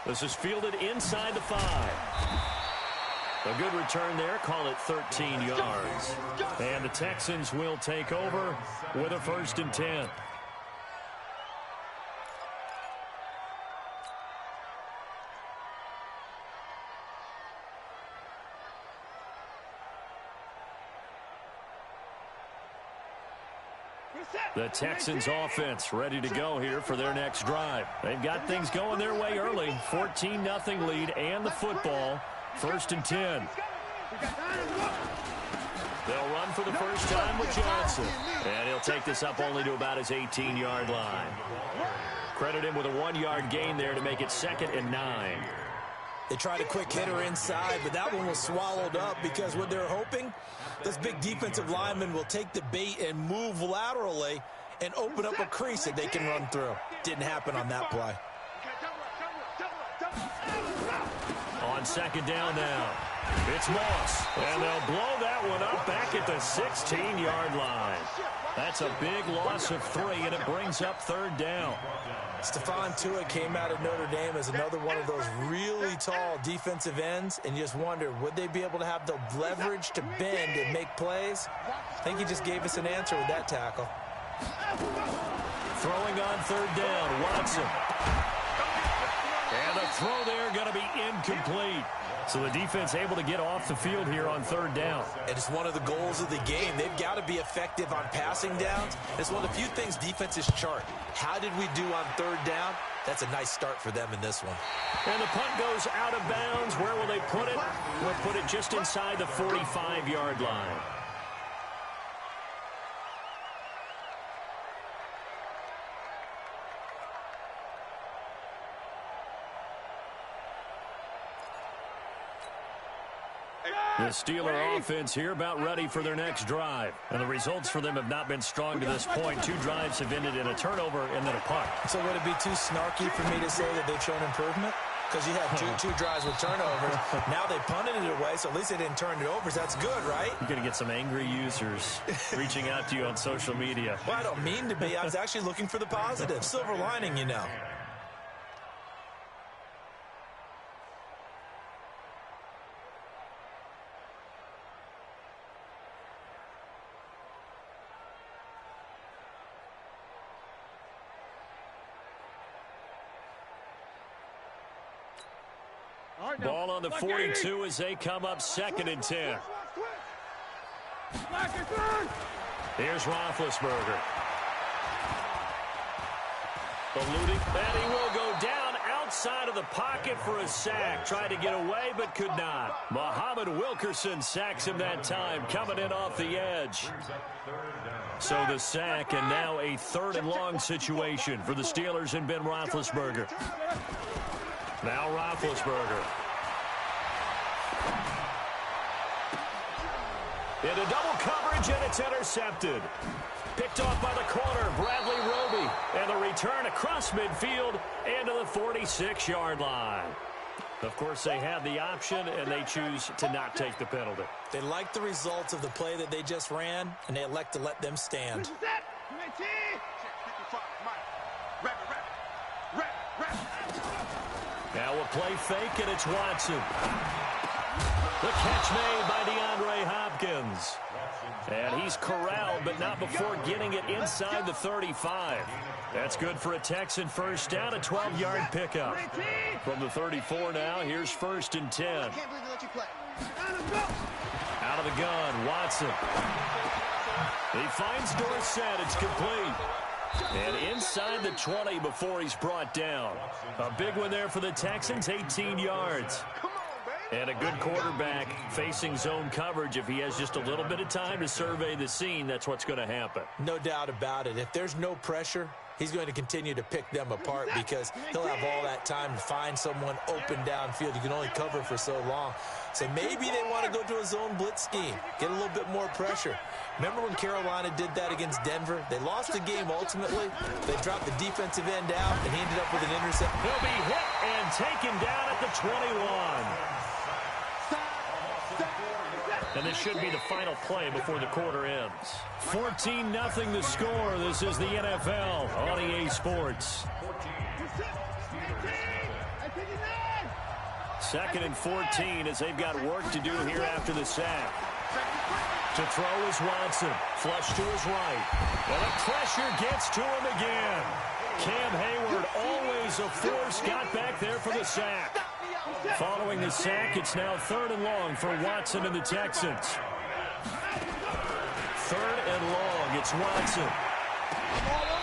This is fielded inside the 5. A good return there. Call it 13 yards. And the Texans will take over with a 1st and 10. The Texans offense ready to go here for their next drive. They've got things going their way early. 14-0 lead and the football. 1st and 10. They'll run for the first time with Johnson. And he'll take this up only to about his 18-yard line. Credit him with a 1-yard gain there to make it 2nd and 9. They tried a quick hitter inside, but that one was swallowed up because what they're hoping, this big defensive lineman will take the bait and move laterally and open up a crease that they can run through. Didn't happen on that play. On 2nd down now, it's Moss. And they'll blow that one up back at the 16-yard line. That's a big loss of 3, and it brings up 3rd down. Stephon Tuitt came out of Notre Dame as another one of those really tall defensive ends, and you just wonder, would they be able to have the leverage to bend and make plays? I think he just gave us an answer with that tackle. Throwing on 3rd down, Watson. And the throw there going to be incomplete. So the defense able to get off the field here on 3rd down. And it's one of the goals of the game. They've got to be effective on passing downs. It's one of the few things defenses chart. How did we do on 3rd down? That's a nice start for them in this one. And the punt goes out of bounds. Where will they put it? We'll put it just inside the 45-yard line. The Steeler offense here about ready for their next drive. And the results for them have not been strong to this point. 2 drives have ended in a turnover and then a punt. So would it be too snarky for me to say that they've shown improvement? Because you had two drives with turnovers. Now they punted it away, so at least they didn't turn it over. So that's good, right? You're going to get some angry users reaching out to you on social media. Well, I don't mean to be. I was actually looking for the positive. Silver lining, you know. Ball on the 42 as they come up 2nd and 10. Here's Roethlisberger. Eluding, and he will go down outside of the pocket for a sack. Tried to get away, but could not. Muhammad Wilkerson sacks him that time, coming in off the edge. So the sack, and now a 3rd and long situation for the Steelers and Ben Roethlisberger. Now Roethlisberger. Into double coverage, and it's intercepted. Picked off by the corner, Bradley Roby. And the return across midfield into the 46-yard line. Of course, they have the option, and they choose to not take the penalty. They like the results of the play that they just ran, and they elect to let them stand. Now a play fake, and it's Watson. The catch made by DeAndre Hopkins. And he's corralled, but not before getting it inside the 35. That's good for a Texan first down, a 12-yard pickup. From the 34 now, here's 1st and 10. Out of the gun, Watson. He finds Dorsett. It's complete. And inside the 20 before he's brought down. A big one there for the Texans, 18 yards. And a good quarterback facing zone coverage. If he has just a little bit of time to survey the scene, that's what's going to happen. No doubt about it. If there's no pressure, he's going to continue to pick them apart because he'll have all that time to find someone open downfield. You can only cover for so long. So maybe they want to go to a zone blitz scheme, get a little bit more pressure. Remember when Carolina did that against Denver? They lost the game ultimately. They dropped the defensive end out, and he ended up with an interception. He'll be hit and taken down at the 21. And this should be the final play before the quarter ends. 14-0 the score. This is the NFL on EA Sports. 2nd and 14 as they've got work to do here after the sack. To throw is Watson. Flush to his right. And the pressure gets to him again. Cam Hayward, always a force, got back there for the sack. Following the sack, it's now 3rd and long for Watson and the Texans. 3rd and long, it's Watson.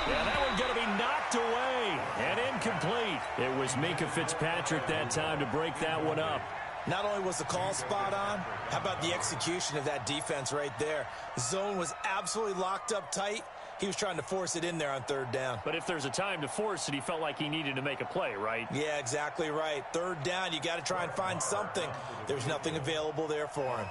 Yeah, that one's going to be knocked away and incomplete. It was Minkah Fitzpatrick that time to break that one up. Not only was the call spot on, how about the execution of that defense right there? The zone was absolutely locked up tight. He was trying to force it in there on 3rd down. But if there's a time to force it, he felt like he needed to make a play, right? Yeah, exactly right. 3rd down, you got to try and find something. There's nothing available there for him.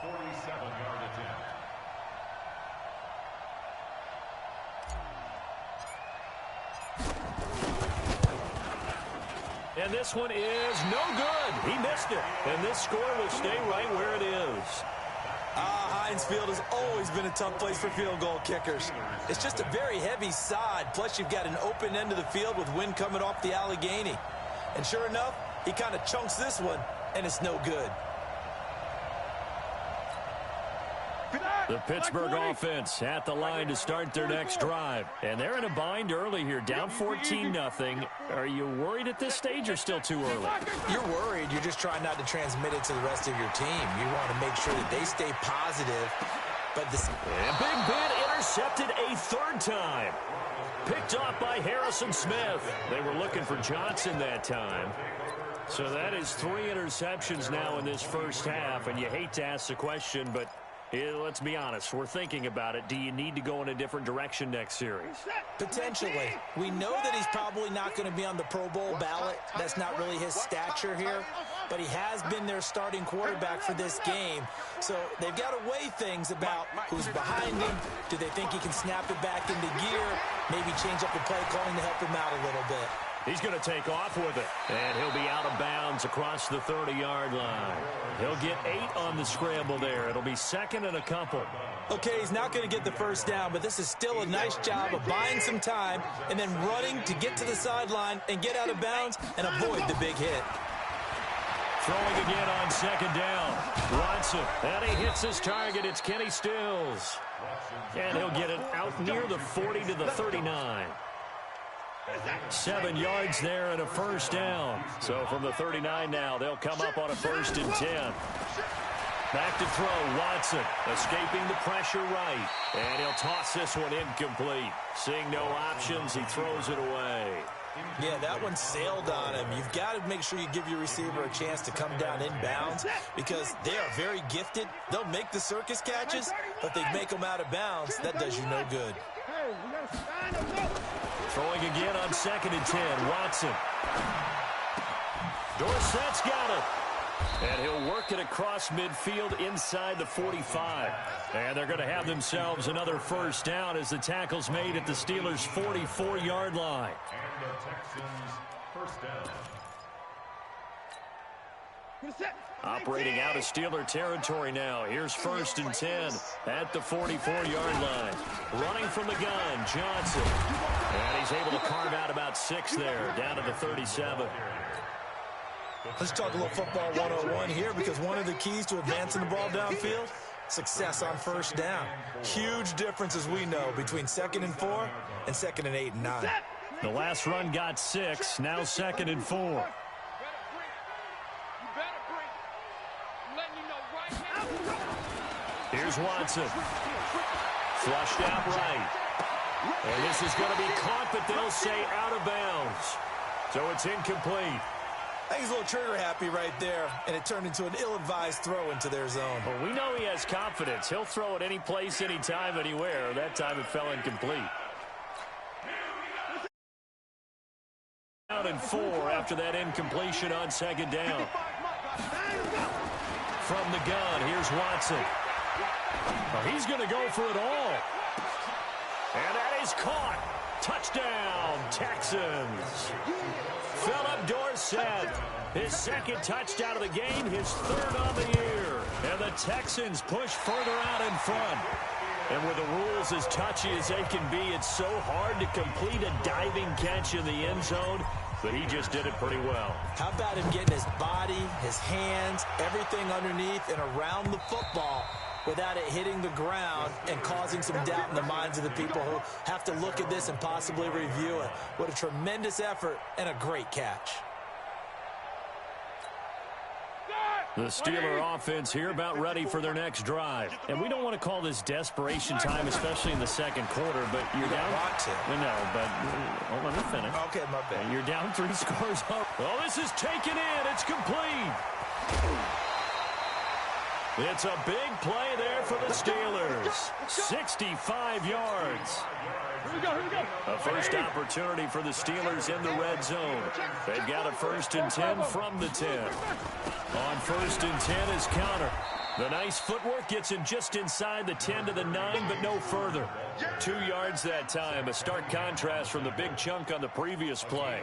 And this one is no good. He missed it. And this score will stay right where it is. Heinz Field has always been a tough place for field goal kickers. It's just a very heavy side. Plus, you've got an open end of the field with wind coming off the Allegheny. And sure enough, he kind of chunks this one, and it's no good. The Pittsburgh offense at the line to start their next drive. And they're in a bind early here, down 14-0. Are you worried at this stage or still too early? You're worried. You're just trying not to transmit it to the rest of your team. You want to make sure that they stay positive. But this... And Big Ben intercepted a 3rd time. Picked off by Harrison Smith. They were looking for Johnson that time. So that is 3 interceptions now in this first half. And you hate to ask the question, but... let's be honest, we're thinking about it. Do you need to go in a different direction next series? Potentially. We know that he's probably not going to be on the Pro Bowl ballot. That's not really his stature here. But he has been their starting quarterback for this game. So they've got to weigh things about who's behind him. Do they think he can snap it back into gear? Maybe change up the play calling to help him out a little bit. He's going to take off with it. And he'll be out of bounds across the 30-yard line. He'll get 8 on the scramble there. It'll be 2nd and a couple. Okay, he's not going to get the first down, but this is still a nice job of buying some time and then running to get to the sideline and get out of bounds and avoid the big hit. Throwing again on 2nd down. Watson. And he hits his target. It's Kenny Stills. And he'll get it out near the 40 to the 39. 7 yards there and a first down. So from the 39 now, they'll come up on a 1st and 10. Back to throw, Watson, escaping the pressure right. And he'll toss this one incomplete. Seeing no options, he throws it away. Yeah, that one sailed on him. You've got to make sure you give your receiver a chance to come down inbounds because they are very gifted. They'll make the circus catches, but they make them out of bounds. That does you no good. Throwing again on 2nd and 10, Watson. Dorsett's got it. And he'll work it across midfield inside the 45. And they're going to have themselves another first down as the tackle's made at the Steelers' 44-yard line. And the Texans first down. Operating out of Steeler territory now. Here's 1st and 10 at the 44-yard line. Running from the gun, Johnson. And he's able to carve out about 6 there, down to the 37. Let's talk a little football 101 here because one of the keys to advancing the ball downfield, success on first down. Huge difference, as we know, between 2nd and 4 and 2nd and 8 and 9. The last run got 6, now 2nd and 4. Here's Watson. Flushed out right. And this is going to be caught, but they'll say out of bounds. So it's incomplete. I think he's a little trigger happy right there, and it turned into an ill-advised throw into their zone. Well, we know he has confidence. He'll throw it any place, anytime, anywhere. That time it fell incomplete. Down and 4 after that incompletion on 2nd down. From the gun, here's Watson. Well, he's going to go for it all. And that is caught. Touchdown, Texans. Philip Dorsett, his 2nd touchdown of the game, his 3rd on the year. And the Texans push further out in front. And with the rules as touchy as they can be, it's so hard to complete a diving catch in the end zone. but he just did it pretty well. How about him getting his body, his hands, everything underneath and around the football without it hitting the ground and causing some doubt in the minds of the people who have to look at this and possibly review it. What a tremendous effort and a great catch. The Steeler offense here about ready for their next drive. And we don't want to call this desperation time, especially in the second quarter, but you're down. No, but let me finish. Okay, my bad. You're down 3 scores. Oh, this is taken in. It's complete. It's a big play there for the Steelers. 65 yards. A first opportunity for the Steelers in the red zone. They've got a 1st and 10 from the 10. On 1st and 10 is Counter. The nice footwork gets him just inside the 10 to the 9, but no further. 2 yards that time. A stark contrast from the big chunk on the previous play.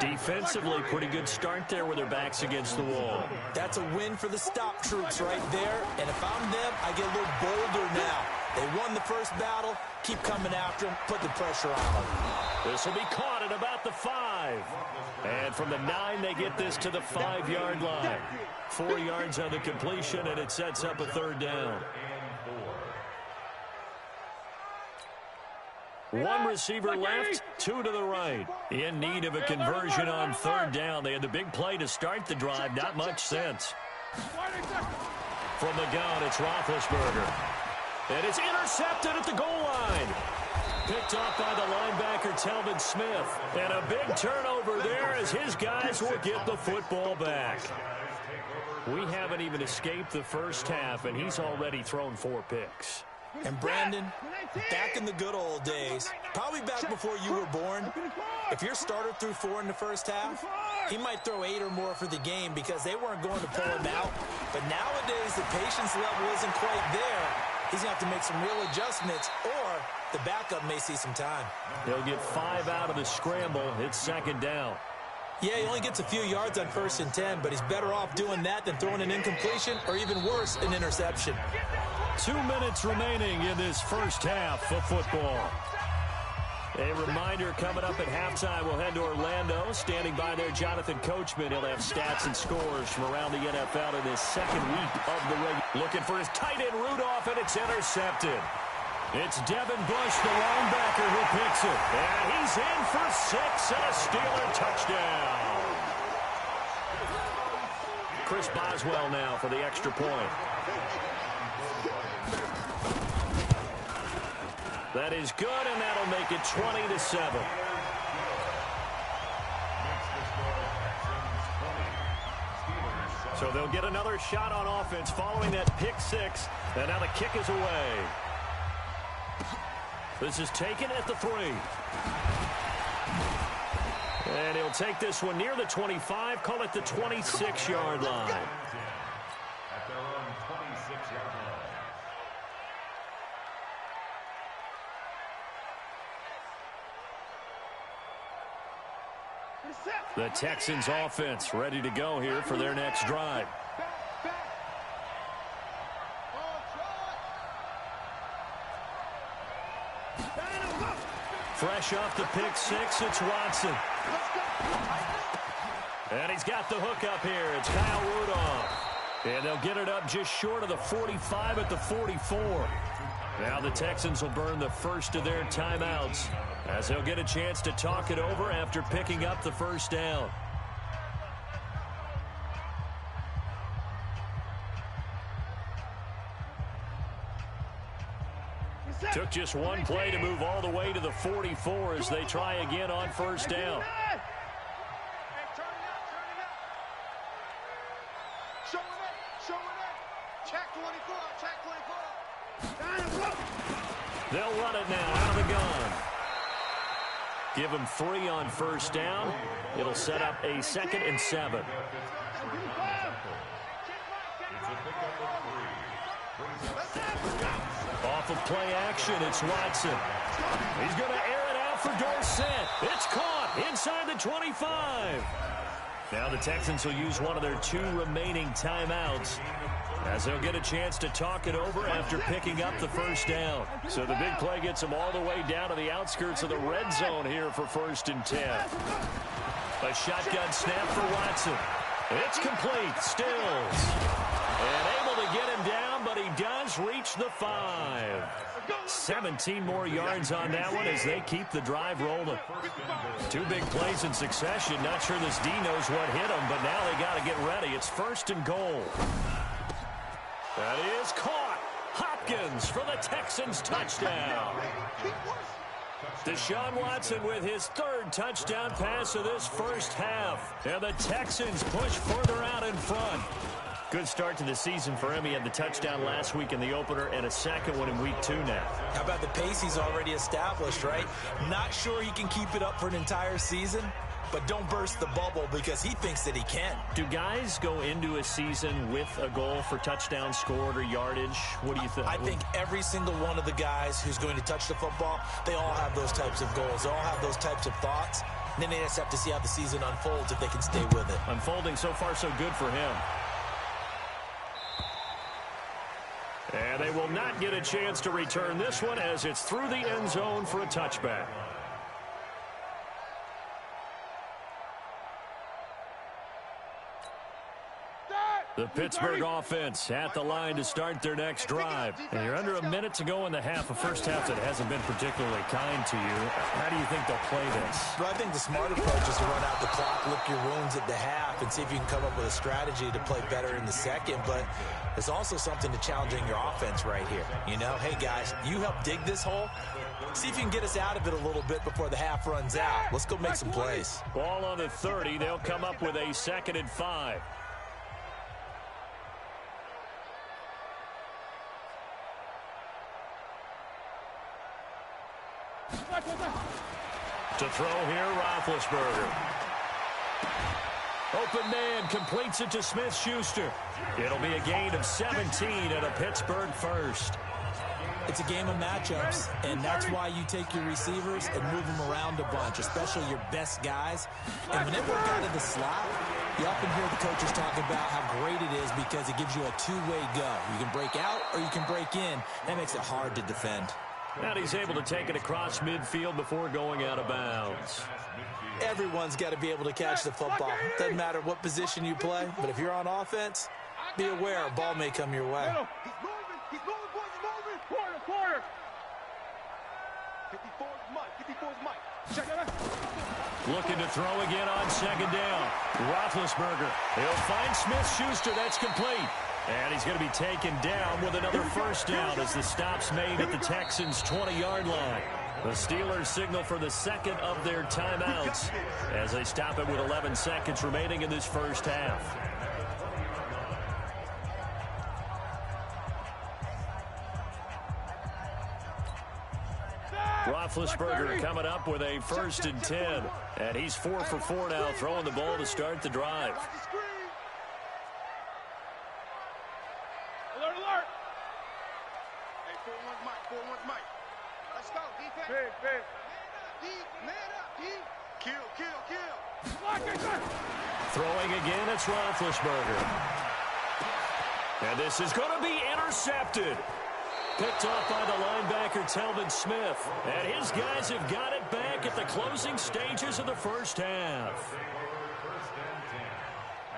Defensively, pretty good start there with their backs against the wall. That's a win for the stop troops right there. And if I'm them, I get a little bolder now. They won the first battle. Keep coming after them. Put the pressure on them. This will be caught at about the 5. And from the 9, they get this to the 5-yard line. 4 yards on the completion, and it sets up a 3rd down. 1 receiver left, 2 to the right. In need of a conversion on 3rd down. They had the big play to start the drive. Not much sense. From the gun, it's Roethlisberger. And it's intercepted at the goal line. Picked off by the linebacker, Telvin Smith. And a big turnover there as his guys will get the football back. We haven't even escaped the first half, and he's already thrown 4 picks. And Brandon, back in the good old days, probably back before you were born, if your starter threw 4 in the first half, he might throw 8 or more for the game because they weren't going to pull him out. But nowadays, the patience level isn't quite there. He's going to have to make some real adjustments, or the backup may see some time. He'll get 5 out of the scramble. It's 2nd down. Yeah, he only gets a few yards on 1st and 10, but he's better off doing that than throwing an incompletion or even worse, an interception. 2 minutes remaining in this first half of football. A reminder, coming up at halftime, we'll head to Orlando. Standing by there, Jonathan Coachman. He'll have stats and scores from around the NFL in his 2nd week of the regular. Looking for his tight end, Rudolph, and it's intercepted. It's Devin Bush, the linebacker, who picks it. And he's in for 6 and a Steeler touchdown. Chris Boswell now for the extra point. That is good, and that'll make it 20-7. So they'll get another shot on offense following that pick 6, and now the kick is away. This is taken at the 3. And he'll take this one near the 25, call it the 26-yard line. At their own 26-yard line. The Texans offense ready to go here for their next drive. Fresh off the pick 6, it's Watson. And he's got the hook up here. It's Kyle Rudolph. And they'll get it up just short of the 45 at the 44. Now the Texans will burn the first of their timeouts as they'll get a chance to talk it over after picking up the 1st down. Took just one play to move all the way to the 44 as they try again on 1st down. They'll run it now out of the gun. Give them 3 on 1st down. It'll set up a 2nd and 7. Off of play action, it's Watson. He's going to air it out for Dorsett. It's caught inside the 25. Now the Texans will use one of their 2 remaining timeouts as they'll get a chance to talk it over after picking up the first down. So the big play gets them all the way down to the outskirts of the red zone here for 1st and 10. A shotgun snap for Watson. It's complete. Stills. And able to get him down, but he does reach the 5. 17 more yards on that one as they keep the drive rolling. 2 big plays in succession. Not sure this D knows what hit him, but now they got to get ready. It's 1st and goal. That is caught. Hopkins for the Texans touchdown. Deshaun Watson with his 3rd touchdown pass of this first half. And the Texans push further out in front. Good start to the season for him. He had the touchdown last week in the opener and a second one in week 2 now. How about the pace he's already established, right? Not sure he can keep it up for an entire season, but don't burst the bubble because he thinks that he can. Do guys go into a season with a goal for touchdown scored or yardage? What do you think? I think every single one of the guys who's going to touch the football, they all have those types of goals. They all have those types of thoughts. And then they just have to see how the season unfolds if they can stay with it. Unfolding so far so good for him. And they will not get a chance to return this one as it's through the end zone for a touchback. The Pittsburgh offense at the line to start their next drive. And you're under a minute to go in the half, a first half that hasn't been particularly kind to you. How do you think they'll play this? Well, I think the smart approach is to run out the clock, lick your wounds at the half, and see if you can come up with a strategy to play better in the second. But there's also something to challenging your offense right here. You know, hey, guys, you help dig this hole. See if you can get us out of it a little bit before the half runs out. Let's go make some plays. Ball on the 30. They'll come up with a 2nd and 5. To throw here, Roethlisberger. Open man completes it to Smith-Schuster. It'll be a gain of 17 and a Pittsburgh first. It's a game of matchups, and that's why you take your receivers and move them around a bunch, especially your best guys. And when they work out of the slot, you often hear the coaches talk about how great it is because it gives you a 2-way go. You can break out or you can break in. That makes it hard to defend. And he's able to take it across midfield before going out of bounds. Everyone's got to be able to catch the football. Doesn't matter what position you play, but if you're on offense, be aware a ball may come your way. He's moving, boys, he's moving. Quarter. 54's Mike. Check it out. Looking to throw again on 2nd down. Roethlisberger. He'll find Smith-Schuster. That's complete. And he's going to be taken down with another first down as the stop's made at the Texans' 20-yard line. The Steelers signal for the 2nd of their timeouts as they stop it with 11 seconds remaining in this first half. Roethlisberger coming up with a 1st and 10. And he's 4 for 4 now, throwing the ball to start the drive. Alert. Hey, 4-1's Mike. Let's go, defense. Man up, D. Kill. Throwing again, it's Roethlisberger. And this is going to be intercepted. Picked off by the linebacker, Telvin Smith. And his guys have got it back at the closing stages of the first half. 1st and 10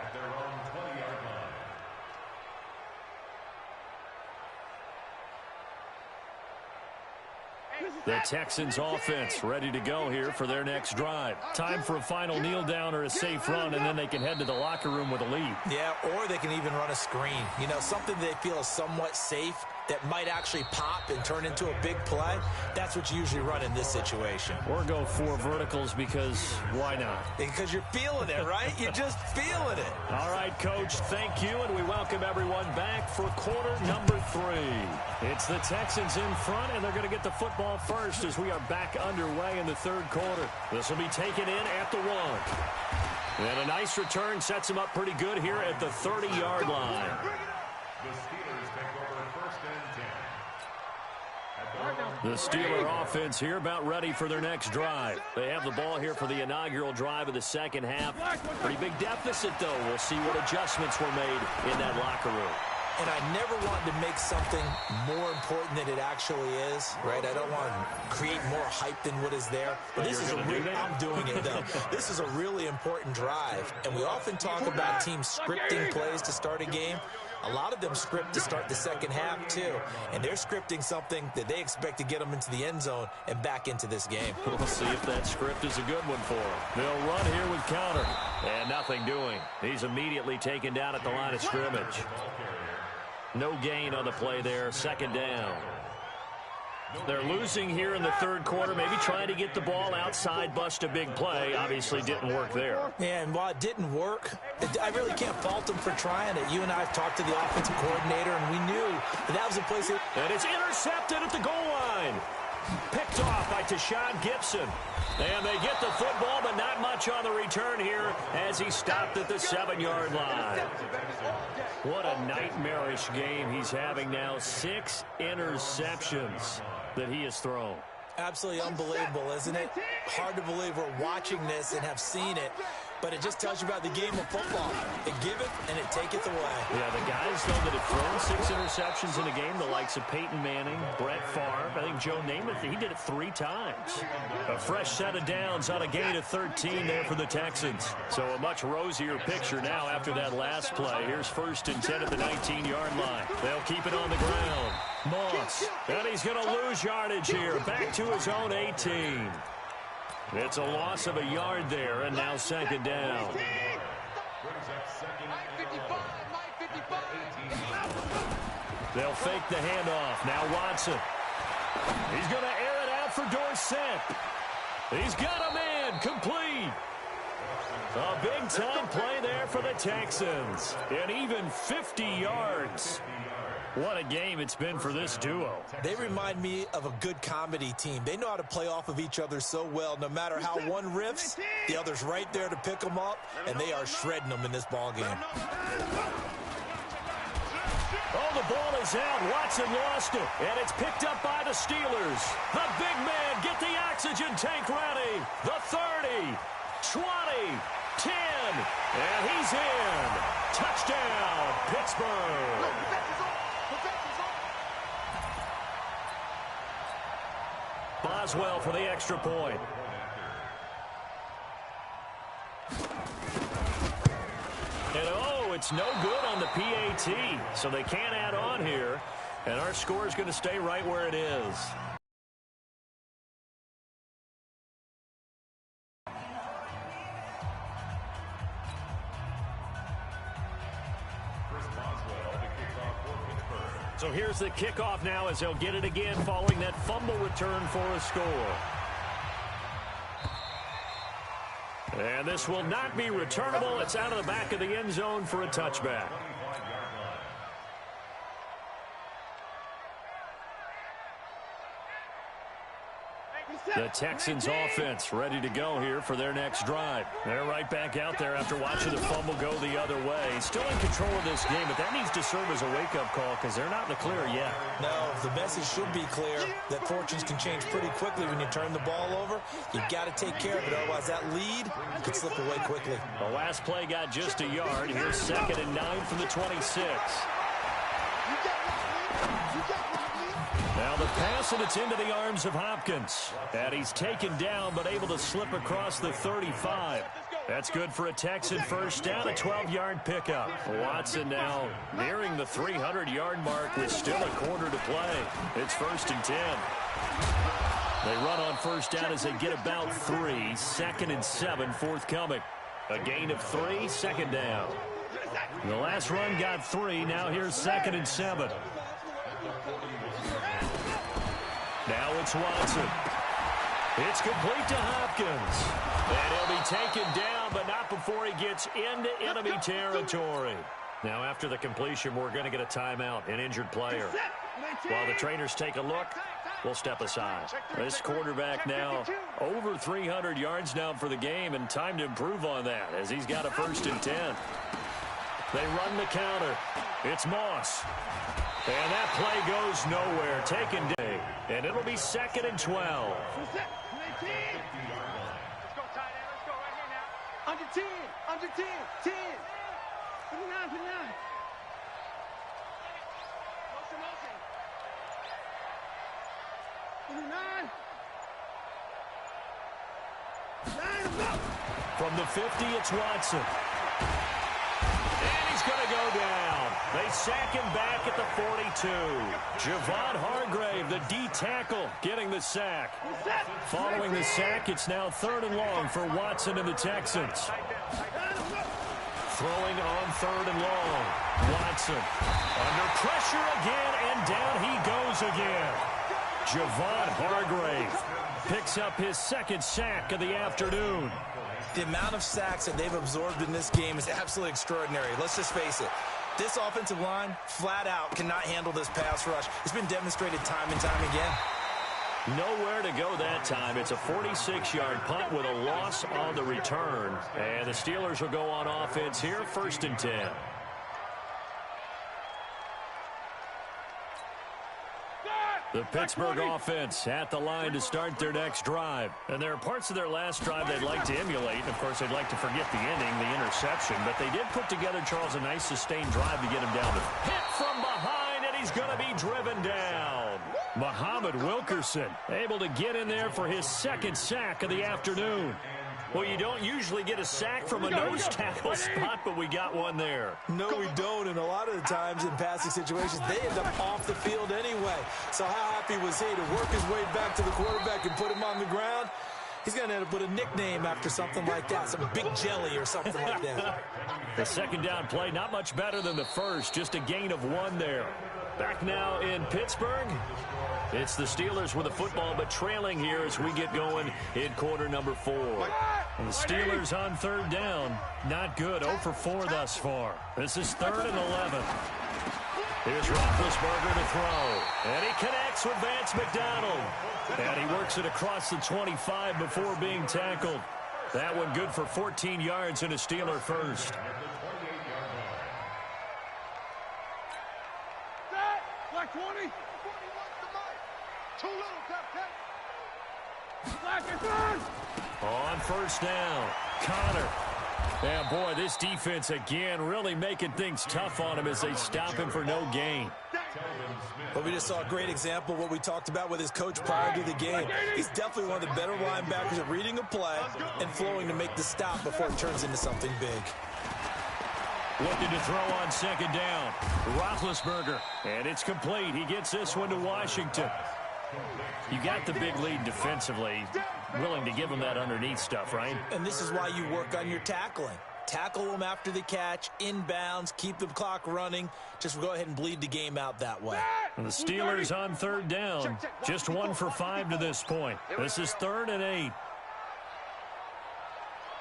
at their own 20-yard line. The Texans offense ready to go here for their next drive. Time for a final kneel down or a safe run, and then they can head to the locker room with a lead. Yeah, or they can even run a screen. You know, something they feel is somewhat safe that might actually pop and turn into a big play. That's what you usually run in this situation. Or go 4 verticals because why not? Because you're feeling it, right? You're just feeling it. All right, Coach, thank you, and we welcome everyone back for quarter number 3. It's the Texans in front, and they're going to get the football first as we are back underway in the 3rd quarter. This will be taken in at the 1. And a nice return sets him up pretty good here at the 30-yard line. The Steelers take over 1st and 10 at their own The Steeler offense here about ready for their next drive. They have the ball here for the inaugural drive of the second half. Pretty big deficit, though. We'll see what adjustments were made in that locker room. And I never wanted to make something more important than it actually is, right? I don't want to create more hype than what is there. But this is I'm doing it, though. This is a really important drive. And we often talk about teams scripting plays to start a game. A lot of them script to start the second half, too. And they're scripting something that they expect to get them into the end zone and back into this game. We'll see if that script is a good one for them. They'll run here with counter. And nothing doing. He's immediately taken down at the line of scrimmage. No gain on the play there. Second down. They're losing here in the third quarter, maybe trying to get the ball outside, bust a big play. Obviously didn't work there. Yeah, and while it didn't work, I really can't fault them for trying it. You and I have talked to the offensive coordinator, and we knew that was a place that... And it's intercepted at the goal line. Picked off by Tashawn Gibson. And they get the football, but not much on the return here as he stopped at the 7-yard line. What a nightmarish game he's having now. 6 interceptions that he has thrown. Absolutely unbelievable, isn't it? Hard to believe we're watching this and have seen it, but it just tells you about the game of football. It giveth and it taketh away. Yeah, the guys, though, that have thrown 6 interceptions in a game, the likes of Peyton Manning, Brett Favre, I think Joe Namath, he did it 3 times. A fresh set of downs on a gain of 13 there for the Texans. So a much rosier picture now after that last play. Here's 1st and 10 at the 19-yard line. They'll keep it on the ground. Moss, and he's going to lose yardage here. Back to his own 18. It's a loss of a yard there, and now second down. They'll fake the handoff. Now Watson. He's going to air it out for Dorsett. He's got a man complete. A big-time play there for the Texans. And even 50 yards. What a game it's been for this duo. They remind me of a good comedy team. They know how to play off of each other so well. No matter how one riffs, the other's right there to pick them up, and they are shredding them in this ball game. Oh, the ball is out. Watson lost it, and it's picked up by the Steelers. The big man, get the oxygen tank ready. The 30, 20, 10, and he's in. Touchdown, Pittsburgh. Boswell for the extra point. And oh, it's no good on the PAT, so they can't add on here. And our score is going to stay right where it is. So here's the kickoff now as they'll get it again following that fumble return for a score. And this will not be returnable. It's out of the back of the end zone for a touchback. The Texans offense ready to go here for their next drive. They're right back out there after watching the fumble go the other way. Still in control of this game, but that needs to serve as a wake-up call because they're not in the clear yet. No, the message should be clear that fortunes can change pretty quickly when you turn the ball over. You've got to take care of it, otherwise that lead could slip away quickly. The last play got just a yard. Here's 2nd and 9 from the 26. Now the pass, and it's into the arms of Hopkins. And he's taken down, but able to slip across the 35. That's good for a Texan first down, a 12-yard pickup. Watson now nearing the 300-yard mark with still a quarter to play. It's 1st and 10. They run on first down as they get about 3. 2nd and 7 forthcoming. A gain of 3, 2nd down. The last run got 3. Now here's 2nd and 7. Now it's Watson. It's complete to Hopkins. And he'll be taken down, but not before he gets into enemy territory. Now after the completion, we're going to get a timeout, an injured player. While the trainers take a look, we'll step aside. This quarterback now over 300 yards now for the game, and time to improve on that as he's got a 1st and 10. They run the counter. It's Moss. And that play goes nowhere. Taken day. And it'll be 2nd and 12. Let's go, tight end. Let's go right here now. Under 10. Under 10. 10. 59. 59. Motion, motion. 59. 9, go. From the 50, it's Watson. And he's going to go down. They sack him back at the 42. Javon Hargrave, the D tackle, getting the sack. Following the sack, it's now 3rd and long for Watson and the Texans. Throwing on 3rd and long. Watson under pressure again, and down he goes again. Javon Hargrave picks up his 2nd sack of the afternoon. The amount of sacks that they've absorbed in this game is absolutely extraordinary. Let's just face it. This offensive line, flat out, cannot handle this pass rush. It's been demonstrated time and time again. Nowhere to go that time. It's a 46-yard punt with a loss on the return. And the Steelers will go on offense here, 1st and 10. The Pittsburgh offense at the line to start their next drive. And there are parts of their last drive they'd like to emulate. Of course, they'd like to forget the ending, the interception. But they did put together, Charles, a nice sustained drive to get him down. Hit from behind, and he's going to be driven down. Muhammad Wilkerson able to get in there for his 2nd sack of the afternoon. Well, you don't usually get a sack from a nose tackle spot, but we got one there. No, we don't, and a lot of the times in passing situations, they end up off the field anyway. So how happy was he to work his way back to the quarterback and put him on the ground? He's going to end up with a nickname after something like that, some Big Jelly or something like that. The 2nd down play, not much better than the first, just a gain of 1 there. Back now in Pittsburgh. It's the Steelers with the football, but trailing here as we get going in quarter number 4. And the Steelers on 3rd down. Not good. 0 for 4 thus far. This is 3rd and 11. Here's Roethlisberger to throw. And he connects with Vance McDonald. And he works it across the 25 before being tackled. That one good for 14 yards and a Steeler first. Black 20. Too little, Black is on. On 1st down, Connor. And boy, this defense again really making things tough on him as they stop him for no gain. But we just saw a great example of what we talked about with his coach prior to the game. He's definitely one of the better linebackers at reading a play and flowing to make the stop before it turns into something big. Looking to throw on 2nd down. Roethlisberger. And it's complete. He gets this one to Washington. You got the big lead defensively. Willing to give him that underneath stuff, right? And this is why you work on your tackling. Tackle them after the catch, inbounds, keep the clock running. Just go ahead and bleed the game out that way. And the Steelers on 3rd down. Just 1 for 5 to this point. This is 3rd and 8.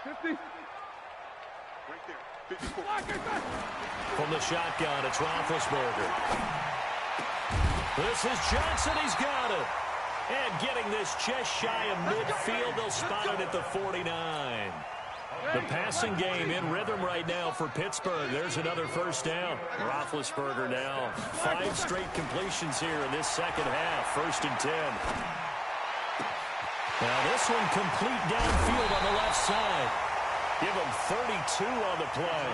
50. From the shotgun, it's Roethlisberger. This is Johnson. He's got it. And getting this just shy of midfield. They'll spot it at the 49. The passing game in rhythm right now for Pittsburgh. There's another 1st down. Roethlisberger now 5 straight completions here in this 2nd half. 1st and 10. Now this one complete downfield on the left side. Give him 32 on the play.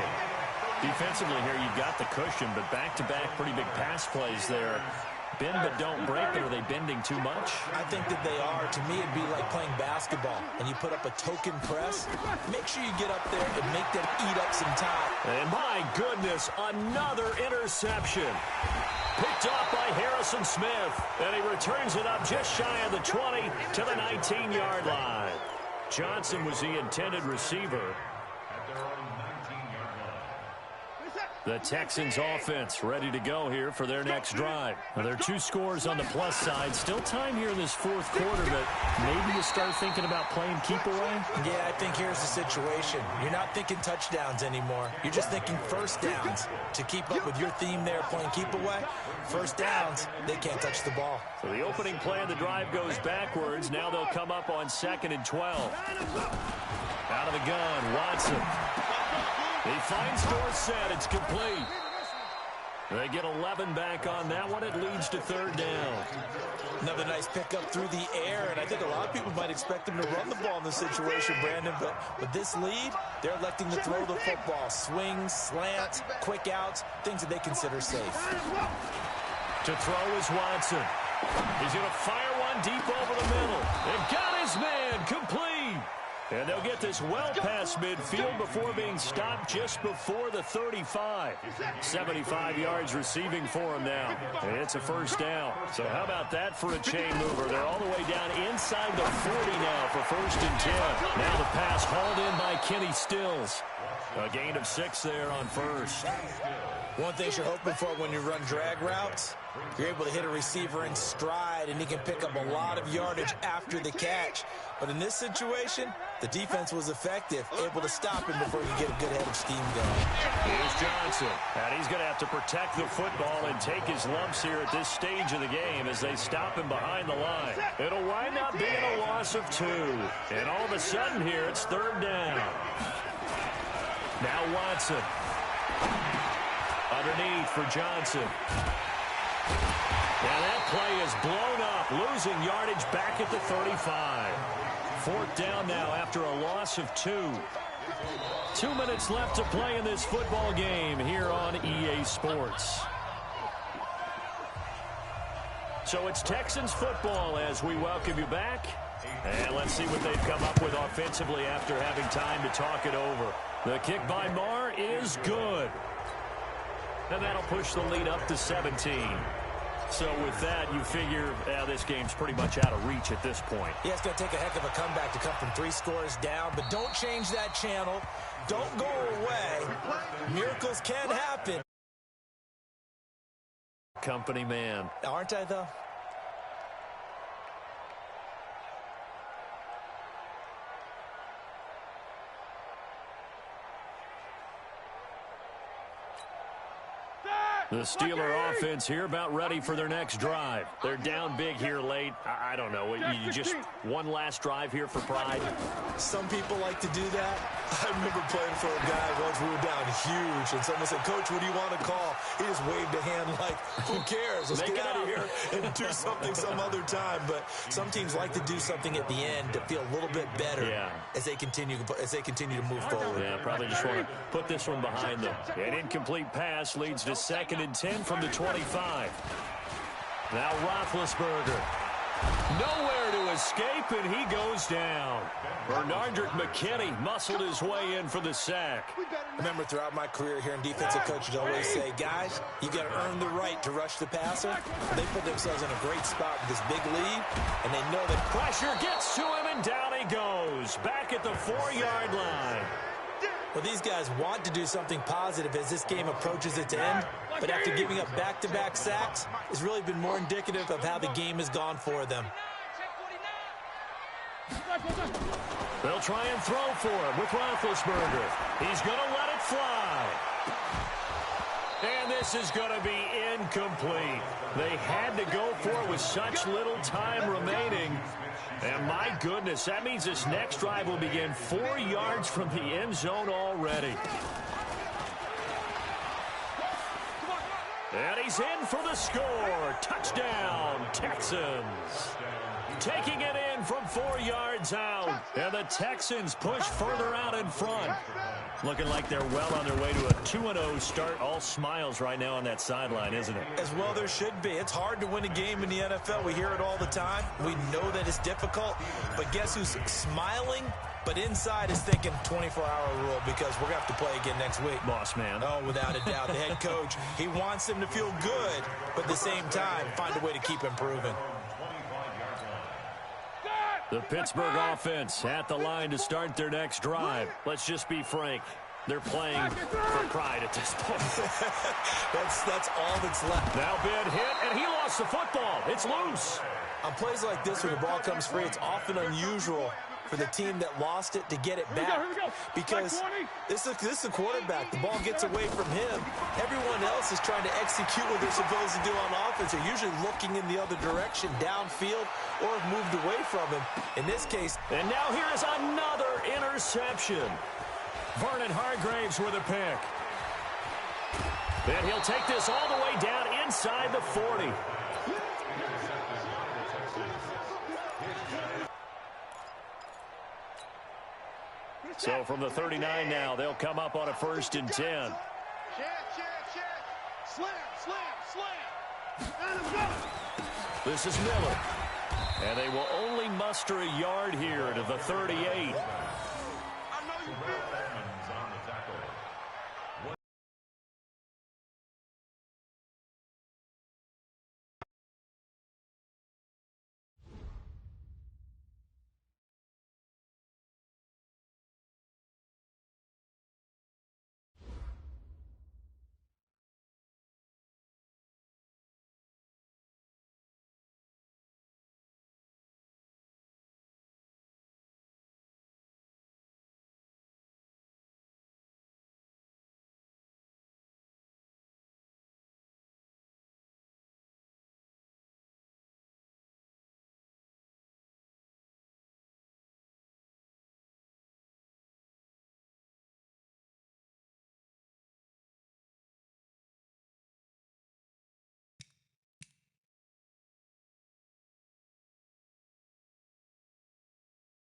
Defensively here, you've got the cushion, but back-to-back pretty big pass plays there. Bend but don't break, but are they bending too much? I think that they are. To me, it'd be like playing basketball, and you put up a token press. Make sure you get up there and make them eat up some time. And my goodness, another interception. Picked off by Harrison Smith, and he returns it up just shy of the 20 to the 19-yard line. Johnson was the intended receiver. The Texans offense ready to go here for their next drive. Now, there are 2 scores on the plus side. Still time here in this 4th quarter, but maybe you start thinking about playing keep away? Yeah, I think here's the situation. You're not thinking touchdowns anymore. You're just thinking 1st downs. To keep up with your theme there, playing keep away, 1st downs, they can't touch the ball. So the opening play of the drive goes backwards. Now they'll come up on 2nd and 12. Out of the gun, Watson. He finds Dorsett. It's complete. They get 11 back on that one. It leads to third down. Another nice pickup through the air, and I think a lot of people might expect them to run the ball in this situation, Brandon, but with this lead, they're electing to throw the football. Swings, slants, quick outs, things that they consider safe. To throw is Watson. He's going to fire one deep over the middle. They've got his man complete. And they'll get this well past midfield before being stopped just before the 35. 75 yards receiving for him now. And it's a first down. So how about that for a chain mover? They're all the way down inside the 40 now for first and 10. Now the pass hauled in by Kenny Stills. A gain of 6 there on first. One thing you're hoping for when you run drag routes, you're able to hit a receiver in stride, and he can pick up a lot of yardage after the catch. But in this situation, the defense was effective, able to stop him before he could get a good head of steam going. Here's Johnson, and he's going to have to protect the football and take his lumps here at this stage of the game as they stop him behind the line. It'll wind up being a loss of 2. And all of a sudden here, it's third down. Now Watson. Underneath for Johnson. And that play is blown up, losing yardage back at the 35. Fourth down now after a loss of 2. 2 minutes left to play in this football game here on EA Sports. So it's Texans football as we welcome you back. And let's see what they've come up with offensively after having time to talk it over. The kick by Marr is good. And that'll push the lead up to 17. So with that, you figure this game's pretty much out of reach at this point. Yeah, it's going to take a heck of a comeback to come from 3 scores down, but don't change that channel. Don't go away. Miracles can happen. Company man. Aren't I, though? The Steeler offense here about ready for their next drive. They're down big here late. I don't know. You just one last drive here for pride? Some people like to do that. I remember playing for a guy once we were down huge, and someone said, "Coach, what do you want to call?" He just waved a hand like, "Who cares? Let's get out of here and do something some other time." But some teams like to do something at the end to feel a little bit better as they continue to move forward. Yeah, probably just want to put this one behind them. An incomplete pass leads to 2nd and 10 from the 25. Now Roethlisberger. Nowhere to escape, and he goes down. Bernardrick McKinney muscled his way in for the sack. I remember throughout my career hearing defensive coaches always say, guys, you got to earn the right to rush the passer. They put themselves in a great spot with this big lead, and they know that pressure gets to him, and down he goes. Back at the 4-yard line. Well, these guys want to do something positive as this game approaches its end, but after giving up back-to-back sacks, it's really been more indicative of how the game has gone for them. They'll try and throw for him with Roethlisberger. He's going to let it fly. And this is going to be incomplete. They had to go for it with such little time remaining. And my goodness, that means this next drive will begin 4 yards from the end zone already. And he's in for the score. Touchdown, Texans. Taking it in from 4 yards out. And the Texans push further out in front. Looking like they're well on their way to a 2-0 start. All smiles right now on that sideline, isn't it? As well there should be. It's hard to win a game in the NFL. We hear it all the time. We know that it's difficult. But guess who's smiling? But inside is thinking 24-hour rule because we're going to have to play again next week. Boss man. Oh, without a doubt. The head coach, he wants them to feel good, but at the same time, find a way to keep improving. The Pittsburgh offense at the line to start their next drive. Let's just be frank. They're playing for pride at this point. that's all that's left. Now Ben hit, and he lost the football. It's loose. On plays like this where the ball comes free, it's often unusual for the team that lost it to get it back. Because this is a quarterback. The ball gets away from him. Everyone else is trying to execute what they're supposed to do on offense. They're usually looking in the other direction, downfield, or have moved away from him. In this case. And now here is another interception. Vernon Hargreaves with a pick. And he'll take this all the way down inside the 40. So from the 39 now, they'll come up on a 1st and 10. Check. Slam. Let him go. This is Miller. And they will only muster a yard here to the 38. I know you feel that.